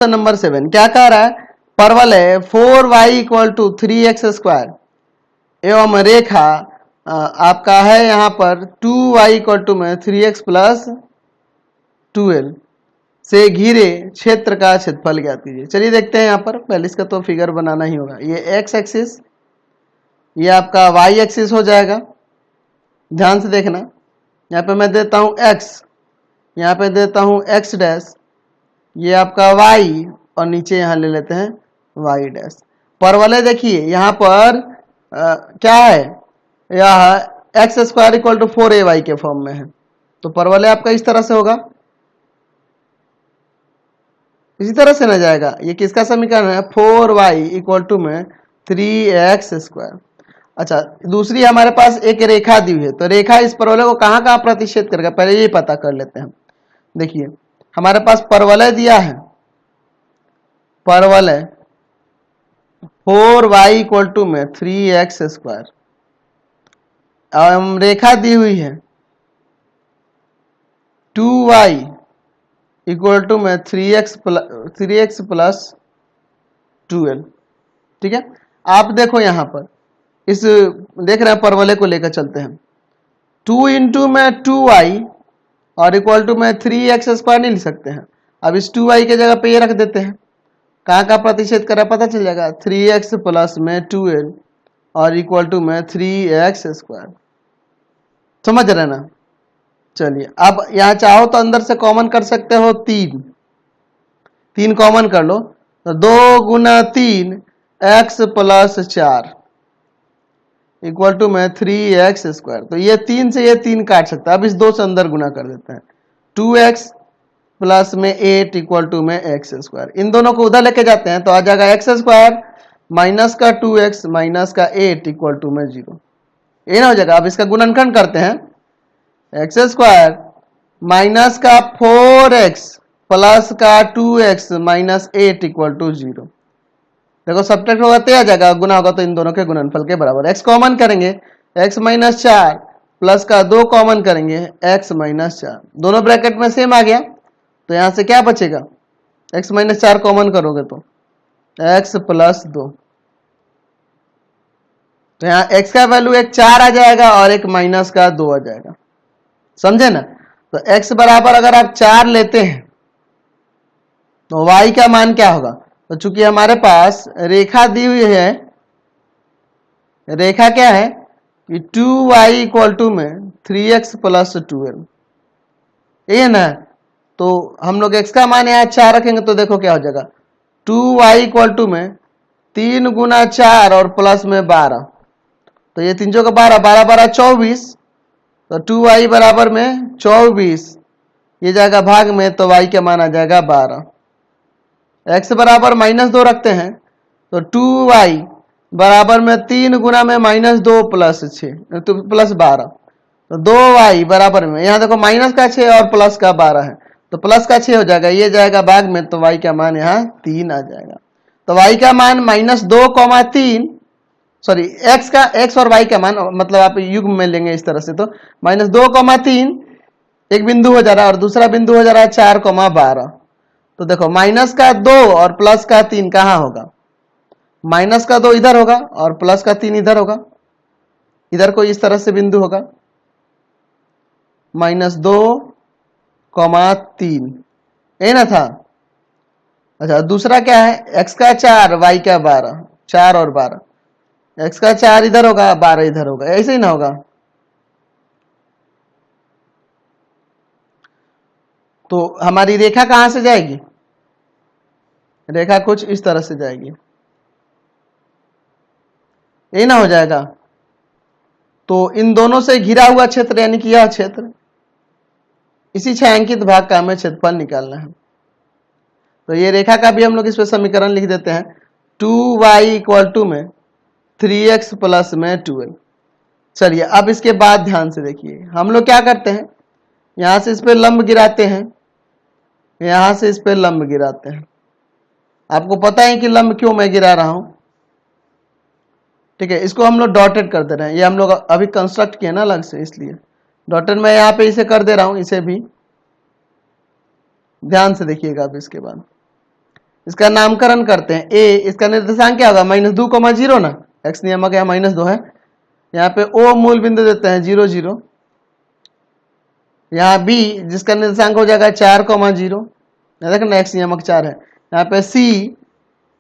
Number 7 क्या कह रहा है, परवल है 4y इक्वल टू 3x² एवं रेखा आपका है यहाँ पर 2y इक्वल टू में 3x प्लस 12 से घिरे क्षेत्र का क्षेत्रफल ज्ञात कीजिए। चलिए देखते हैं यहाँ पर, पहले इसका तो फिगर बनाना ही होगा। ये x एक्सिस, ये आपका y एक्सिस हो जाएगा, ध्यान से देखना। यहाँ पे मैं देता हूँ x, यहाँ पे देता हूँ x डैश, ये आपका y और नीचे यहाँ ले लेते हैं y डैश। परवलय देखिए यहाँ पर क्या है, यह x² इक्वल टू 4ay के फॉर्म में है, तो परवलय आपका इस तरह से होगा, इसी तरह से ना जाएगा। ये किसका समीकरण है, 4y इक्वल टू में 3x²। अच्छा, दूसरी हमारे पास एक रेखा दी हुई है, तो रेखा इस परवलय को कहाँ कहाँ प्रतिच्छेद करेगा, पहले ये पता कर लेते हैं। देखिए हमारे पास परवलय दिया है, परवलय 4y इक्वल टू में 3x², और रेखा दी हुई है 2y इक्वल टू में 3x प्लस 12। ठीक है, आप देखो यहाँ पर इस देख रहे हैं परवलय को लेकर चलते हैं। 2 इंटू में 2y और इक्वल टू में 3x² नहीं लिख सकते हैं। अब इस 2y के जगह पे ये रख देते हैं, कहाँ का प्रतिच्छेद करा पता चल जाएगा, 3x प्लस में 12 और इक्वल टू में 3x²। समझ रहे ना। चलिए अब यहाँ चाहो तो अंदर से कॉमन कर सकते हो, 3 कॉमन कर लो, तो 2 गुना 3 x प्लस 4 इक्वल टू में 3x²। तो ये 3 से ये 3 काट सकता है। अब इस 2 से अंदर गुना कर देते हैं, 2x प्लस में 8 इक्वल टू में x²। इन दोनों को उधर लेके जाते हैं तो आ जाएगा x² माइनस का 2x माइनस का 8 इक्वल टू में 0। ये ना हो जाएगा। अब इसका गुणनखंड करते हैं, x² माइनस का 4x प्लस का 2x माइनस 8 इक्वल टू 0। देखो सब्ट्रैक्ट होगा तो आ जाएगा, गुना होगा तो इन दोनों के गुणनफल के बराबर। x कॉमन करेंगे, x माइनस 4 प्लस का 2 कॉमन करेंगे, x माइनस 4, दोनों ब्रैकेट में सेम आ गया, तो यहां से क्या बचेगा, x माइनस 4 कॉमन करोगे तो x प्लस 2, तो यहाँ x का वैल्यू एक 4 आ जाएगा और एक माइनस का 2 आ जाएगा। समझे ना। तो x बराबर अगर आप 4 लेते हैं तो y का मान क्या होगा, तो चूंकि हमारे पास रेखा दी हुई है, रेखा क्या है कि 2y इक्वल टू में 3x प्लस 12, ये ना, तो हम लोग x का मान यहाँ 4 रखेंगे तो देखो क्या हो जाएगा, 2y इक्वल टू में 3 गुना 4 और प्लस में 12, तो ये 3 का 12, 12 12 24, तो 2y बराबर में 24, ये जाएगा भाग में, तो y का मान आ जाएगा 12। x बराबर -2 रखते हैं तो 2y बराबर में 3 गुना में -2 प्लस 6 तो प्लस 12, तो 2y बराबर में, यहाँ देखो माइनस का 6 और प्लस का 12 है, तो प्लस का 6 हो जाएगा, ये जाएगा भाग में, तो y का मान यहाँ 3 आ जाएगा। तो y का मान -2,3, सॉरी x और y का मान, मतलब आप युग्म में लेंगे इस तरह से, तो -2,3 एक बिंदु हो जा रहा है और दूसरा बिंदु हो जा रहा है 4,12। तो देखो माइनस का 2 और प्लस का 3 कहाँ होगा, माइनस का 2 इधर होगा और प्लस का 3 इधर होगा, इधर कोई इस तरह से बिंदु होगा, -2,3, ये ना था। अच्छा दूसरा क्या है, x का 4 y का 12, 4 और 12, x का 4 इधर होगा 12 इधर होगा, ऐसे ही ना होगा। तो हमारी रेखा कहां से जाएगी, रेखा कुछ इस तरह से जाएगी, ये ना हो जाएगा। तो इन दोनों से घिरा हुआ क्षेत्र यानी कि यह क्षेत्र, इसी छायांकित भाग का हमें क्षेत्रफल निकालना है। तो ये रेखा का भी हम लोग इस पर समीकरण लिख देते हैं, 2y इक्वल टू में 3x प्लस में 12। चलिए अब इसके बाद ध्यान से देखिए, हम लोग क्या करते हैं, यहां से इस पे लंब गिराते हैं, यहां से इस पे लंब गिराते हैं। आपको पता है कि लंब क्यों मैं गिरा रहा हूं, ठीक है, इसको हम लोग डॉटेड कर दे रहे हैं, ये हम लोग अभी कंस्ट्रक्ट किए ना अलग से, इसलिए डॉटेड मैं यहाँ पे इसे कर दे रहा हूं, इसे भी ध्यान से देखिएगा। अब इसके बाद इसका नामकरण करते हैं। ए इसका निर्देशांक क्या होगा, -2,0 ना, एक्स नियामक यहाँ -2 है। यहाँ पे ओ मूल बिंदु देते हैं 0 0। यहाँ बी जिसका निर्देशांक हो जाएगा 4,0, देखो ना एक्स नियामक 4 है। यहाँ पे सी,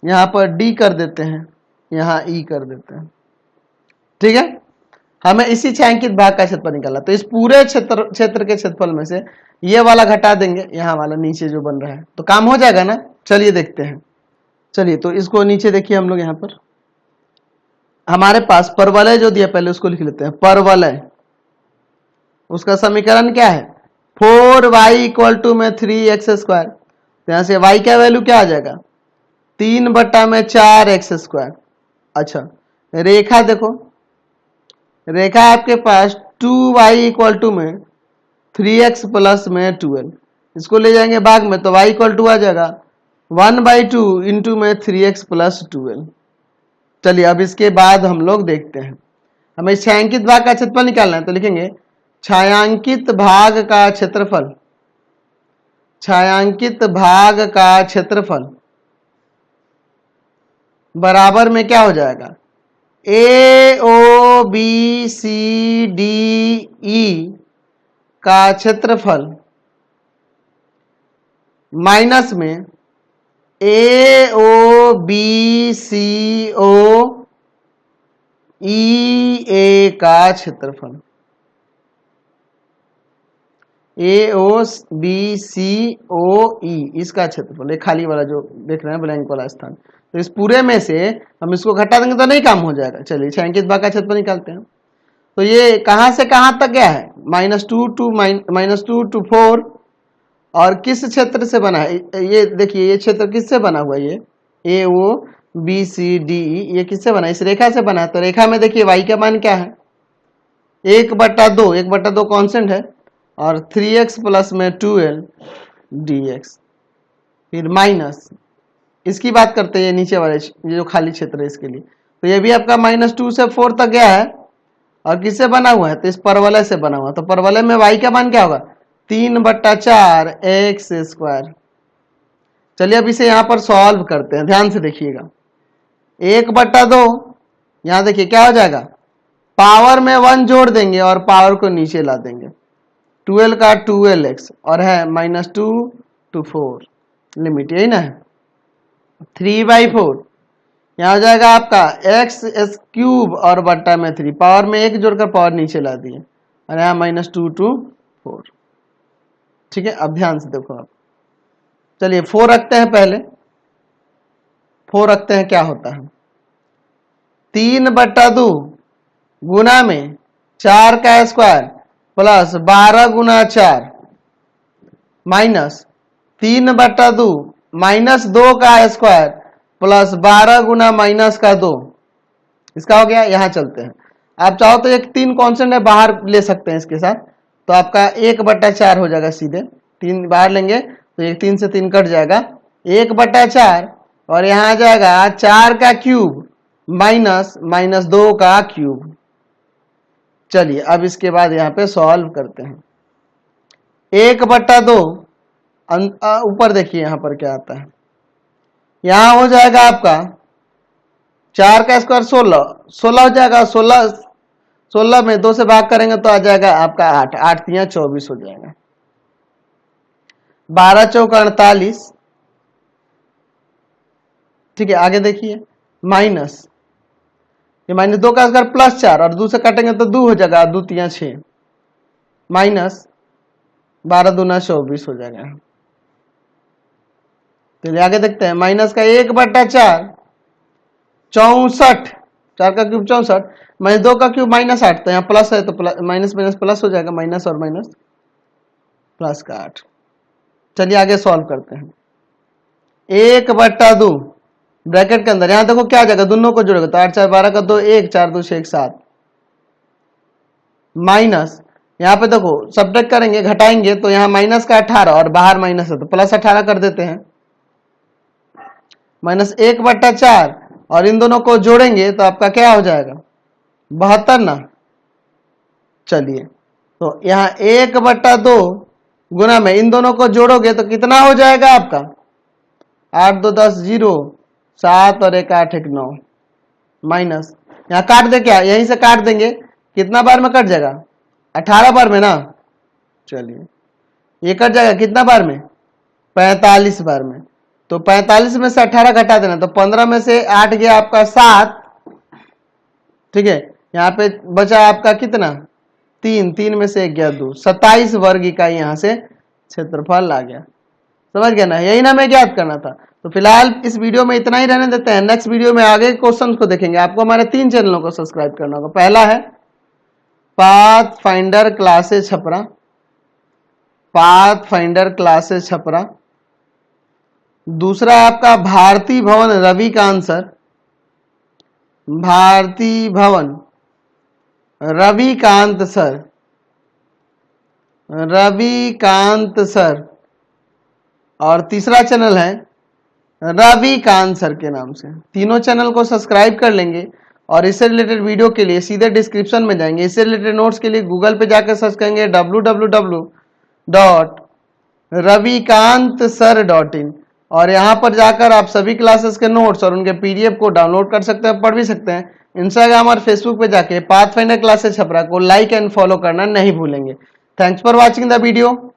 यहाँ पर डी कर देते हैं, यहाँ ई कर देते हैं। ठीक है, हमें इसी छायांकित भाग का क्षेत्रफल निकालना। तो इस पूरे क्षेत्र के क्षेत्रफल में से ये वाला घटा देंगे, यहाँ वाला नीचे जो बन रहा है, तो काम हो जाएगा ना। चलिए देखते हैं। चलिए तो इसको नीचे देखिए, हम लोग यहाँ पर हमारे पास परवलय जो दिया, पहले उसको लिख लेते हैं। परवलय, उसका समीकरण क्या है, 4y = 3x²। तो यहाँ से y का वैल्यू क्या आ जाएगा, 3/4x²। अच्छा, रेखा देखो, रेखा आपके पास 2y = 3x + 12। इसको ले जाएंगे भाग में, तो y = आ जाएगा 1/2 × 3x + 12। चलिए अब इसके बाद हम लोग देखते हैं, हमें छायांकित भाग का क्षेत्रफल निकालना है। तो लिखेंगे छायांकित भाग का क्षेत्रफल, छायांकित भाग का क्षेत्रफल बराबर में क्या हो जाएगा, ए O B C D E का क्षेत्रफल माइनस में ए ओ बी सी ओ ई ए का क्षेत्रफल, ए ओ बी सी ओ ई इसका क्षेत्रफल, एक खाली वाला जो देख रहे हैं ब्लैंक वाला स्थान। तो इस पूरे में से हम इसको घटा देंगे तो नहीं काम हो जाएगा। चलिए छायांकित भाग का क्षेत्रफल निकालते हैं। तो ये कहां से कहां तक गया है, -2 to 4। और किस क्षेत्र से बना है, ये देखिए ये क्षेत्र किससे बना हुआ है, ये ए O B C D E, ये किससे बना है, इस रेखा से बना है। तो रेखा में देखिए y का मान क्या है, 1/2, 1/2 कांस्टेंट है, और 3x + में 12 dx, फिर माइनस, इसकी बात करते हैं, ये नीचे वाले ये जो खाली क्षेत्र है इसके लिए। तो ये भी आपका -2 से 4 तक गया है, और किससे बना हुआ है, तो इस परवलय से बना हुआ। तो परवलय में y का मान क्या होगा, 3/4x²। चलिए अब इसे यहां पर सॉल्व करते हैं, ध्यान से देखिएगा। 1/2, यहां देखिए क्या हो जाएगा, पावर में 1 जोड़ देंगे और पावर को नीचे ला देंगे, 12 का 12x, और है -2 to 4, लिमिट यही ना है। 3/4 यहाँ हो जाएगा आपका x³ और बट्टा में 3, पावर में 1 जोड़कर पावर नीचे ला दिए, और यहाँ -2 to 4। ठीक है, अब ध्यान से देखो आप। चलिए 4 रखते हैं, पहले 4 रखते हैं, क्या होता है, 3/2 गुना में 4 का स्क्वायर प्लस 12 × 4 माइनस 3/2 -2 का स्क्वायर प्लस 12 × -2, इसका हो गया। यहां चलते हैं, आप चाहो तो एक 3 कांस्टेंट है बाहर ले सकते हैं इसके साथ, तो आपका 1/4 हो जाएगा, सीधे 3 बाहर लेंगे तो 3 से 3 कट जाएगा, 1/4, और यहाँ आ जाएगा 4 का क्यूब माइनस -2 का क्यूब। चलिए अब इसके बाद यहाँ पे सॉल्व करते हैं। 1/2 ऊपर देखिए यहाँ पर क्या आता है, यहाँ हो जाएगा आपका 4 का स्क्वायर 16 हो जाएगा, 16 में 2 से भाग करेंगे तो आ जाएगा आपका 8, 8 × 24 हो जाएगा, 12 × 4 = 48। ठीक है, आगे देखिए माइनस, ये -2 का स्क्वायर +4, और 2 से काटेंगे तो 2 हो जाएगा, 2 × 6 माइनस 12 दूना 24 हो जाएगा। चलिए आगे देखते हैं, माइनस का 1/4 64, 4 का क्यूब 64, -2 का क्यूब -8, तो यहाँ प्लस है तो माइनस माइनस प्लस हो जाएगा, माइनस और माइनस प्लस का 8। चलिए आगे सॉल्व करते हैं। 1/2 ब्रैकेट के अंदर, यहां देखो क्या आ जाएगा, दोनों को जोड़ेगा तो 8 4 12 का 2 1, 4 2 6 7, माइनस यहाँ पे देखो सब्ट्रैक्ट करेंगे, घटाएंगे तो यहाँ माइनस का 18 और बाहर माइनस है तो प्लस 18 कर देते हैं, -1/4, और इन दोनों को जोड़ेंगे तो आपका क्या हो जाएगा, 72 ना। चलिए तो यहाँ 1/2 गुना में इन दोनों को जोड़ोगे तो कितना हो जाएगा आपका 8 2 10 0, 7 और 1 8 1 9, माइनस यहाँ काट दे, क्या यहीं से काट देंगे, कितना बार में कट जाएगा, 18 बार में ना, चलिए ये कट जाएगा कितना बार में, 45 बार में। तो 45 में से 18 घटा देना, तो 15 में से 8 गया आपका 7, ठीक है, यहाँ पे बचा आपका कितना 3, 3 में से 1 गया 2, 27 वर्ग इकाई यहाँ से क्षेत्रफल आ गया। समझ गया ना, यही ना मैं ज्ञात करना था। तो फिलहाल इस वीडियो में इतना ही रहने देते हैं, नेक्स्ट वीडियो में आगे क्वेश्चन को देखेंगे। आपको हमारे 3 चैनलों को सब्सक्राइब करना होगा। पहला है path finder classes Chhapra, path finder classes Chhapra. दूसरा आपका भारती भवन रविकांत सर, भारती भवन रविकांत सर, रविकांत सर। और तीसरा चैनल है रविकांत सर के नाम से। तीनों चैनल को सब्सक्राइब कर लेंगे और इससे रिलेटेड वीडियो के लिए सीधे डिस्क्रिप्शन में जाएंगे। इससे रिलेटेड नोट्स के लिए गूगल पे जाकर सर्च करेंगे www.ravikantsir.in और यहाँ पर जाकर आप सभी क्लासेस के नोट्स और उनके पीडीएफ को डाउनलोड कर सकते हैं, पढ़ भी सकते हैं। इंस्टाग्राम और फेसबुक पे जाके पाथफाइंडर क्लासेस छपरा को लाइक एंड फॉलो करना नहीं भूलेंगे। Thanks for watching the video.